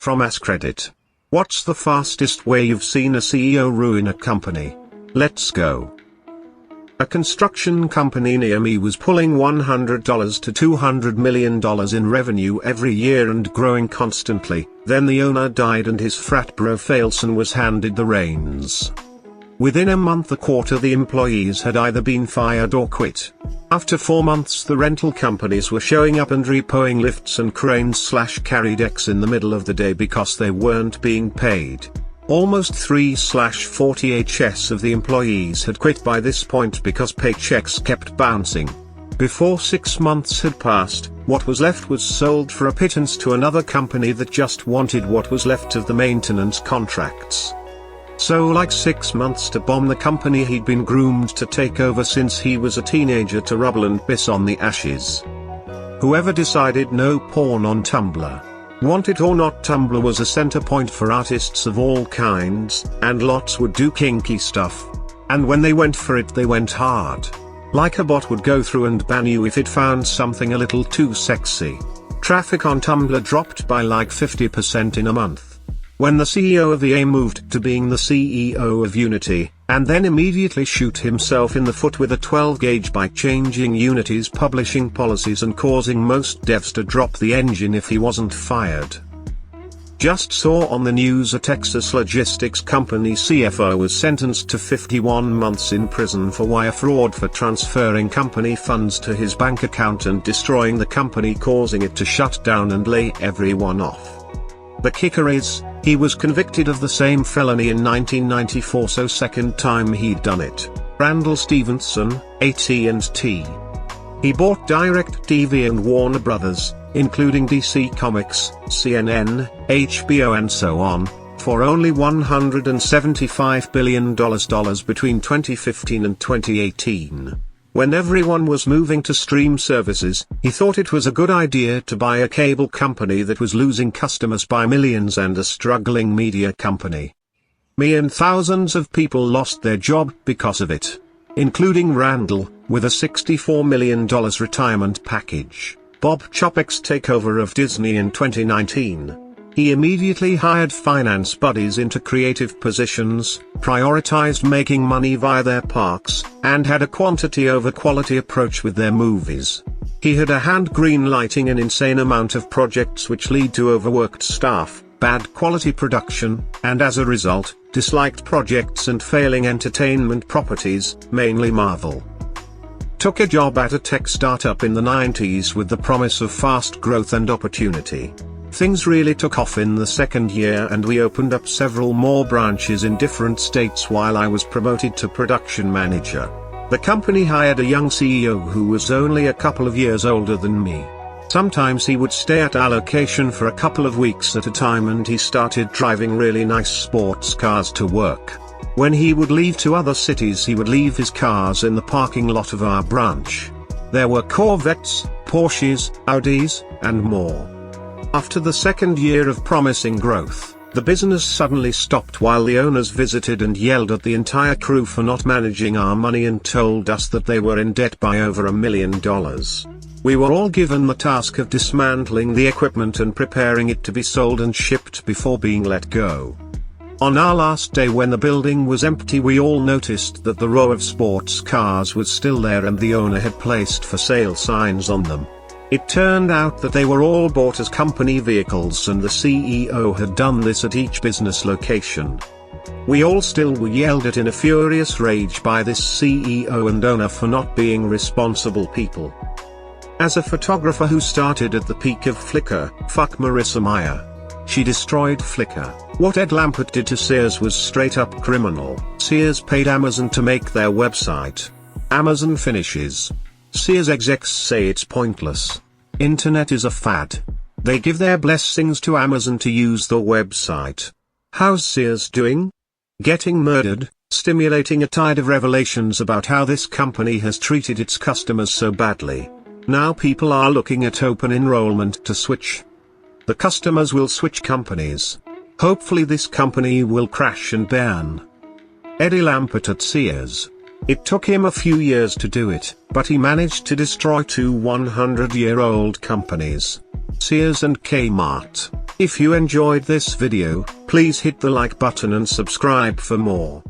From AskReddit. What's the fastest way you've seen a CEO ruin a company? Let's go. A construction company near me was pulling $100 to $200 million in revenue every year and growing constantly. Then the owner died and his frat bro Failson was handed the reins. Within a month or quarter the employees had either been fired or quit. After 4 months the rental companies were showing up and repoing lifts and cranes/carry decks in the middle of the day because they weren't being paid. Almost 3/40 HS of the employees had quit by this point because paychecks kept bouncing. Before 6 months had passed, what was left was sold for a pittance to another company that just wanted what was left of the maintenance contracts. So like 6 months to bomb the company he'd been groomed to take over since he was a teenager to rubble and piss on the ashes. Whoever decided no porn on Tumblr. Want it or not, Tumblr was a center point for artists of all kinds, and lots would do kinky stuff. And when they went for it they went hard. Like a bot would go through and ban you if it found something a little too sexy. Traffic on Tumblr dropped by like 50% in a month. When the CEO of EA moved to being the CEO of Unity, and then immediately shoot himself in the foot with a 12-gauge by changing Unity's publishing policies and causing most devs to drop the engine if he wasn't fired. Just saw on the news a Texas logistics company CFO was sentenced to 51 months in prison for wire fraud for transferring company funds to his bank account and destroying the company, causing it to shut down and lay everyone off. The kicker is, he was convicted of the same felony in 1994, so second time he'd done it. Randall Stevenson, AT&T. He bought DirecTV and Warner Brothers, including DC Comics, CNN, HBO and so on, for only $175 billion between 2015 and 2018. When everyone was moving to stream services, he thought it was a good idea to buy a cable company that was losing customers by millions and a struggling media company. Me and thousands of people lost their job because of it. Including Randall, with a $64 million retirement package. Bob Chapek's takeover of Disney in 2019. He immediately hired finance buddies into creative positions, prioritized making money via their parks, and had a quantity over quality approach with their movies. He had a hand green lighting an insane amount of projects which lead to overworked staff, bad quality production, and as a result, disliked projects and failing entertainment properties, mainly Marvel. Took a job at a tech startup in the 90s with the promise of fast growth and opportunity. Things really took off in the second year and we opened up several more branches in different states while I was promoted to production manager. The company hired a young CEO who was only a couple of years older than me. Sometimes he would stay at our location for a couple of weeks at a time and he started driving really nice sports cars to work. When he would leave to other cities he would leave his cars in the parking lot of our branch. There were Corvettes, Porsches, Audis, and more. After the second year of promising growth, the business suddenly stopped while the owners visited and yelled at the entire crew for not managing our money and told us that they were in debt by over $1 million. We were all given the task of dismantling the equipment and preparing it to be sold and shipped before being let go. On our last day when the building was empty we all noticed that the row of sports cars was still there and the owner had placed for sale signs on them. It turned out that they were all bought as company vehicles and the CEO had done this at each business location. We all still were yelled at in a furious rage by this CEO and owner for not being responsible people. As a photographer who started at the peak of Flickr, fuck Marissa Mayer. She destroyed Flickr. What Ed Lampert did to Sears was straight up criminal. Sears paid Amazon to make their website. Amazon finishes. Sears execs say it's pointless. Internet is a fad. They give their blessings to Amazon to use the website. How's Sears doing? Getting murdered, stimulating a tide of revelations about how this company has treated its customers so badly. Now people are looking at open enrollment to switch. The customers will switch companies. Hopefully this company will crash and burn. Eddie Lampert at Sears. It took him a few years to do it, but he managed to destroy two 100-year-old companies. Sears and Kmart. If you enjoyed this video, please hit the like button and subscribe for more.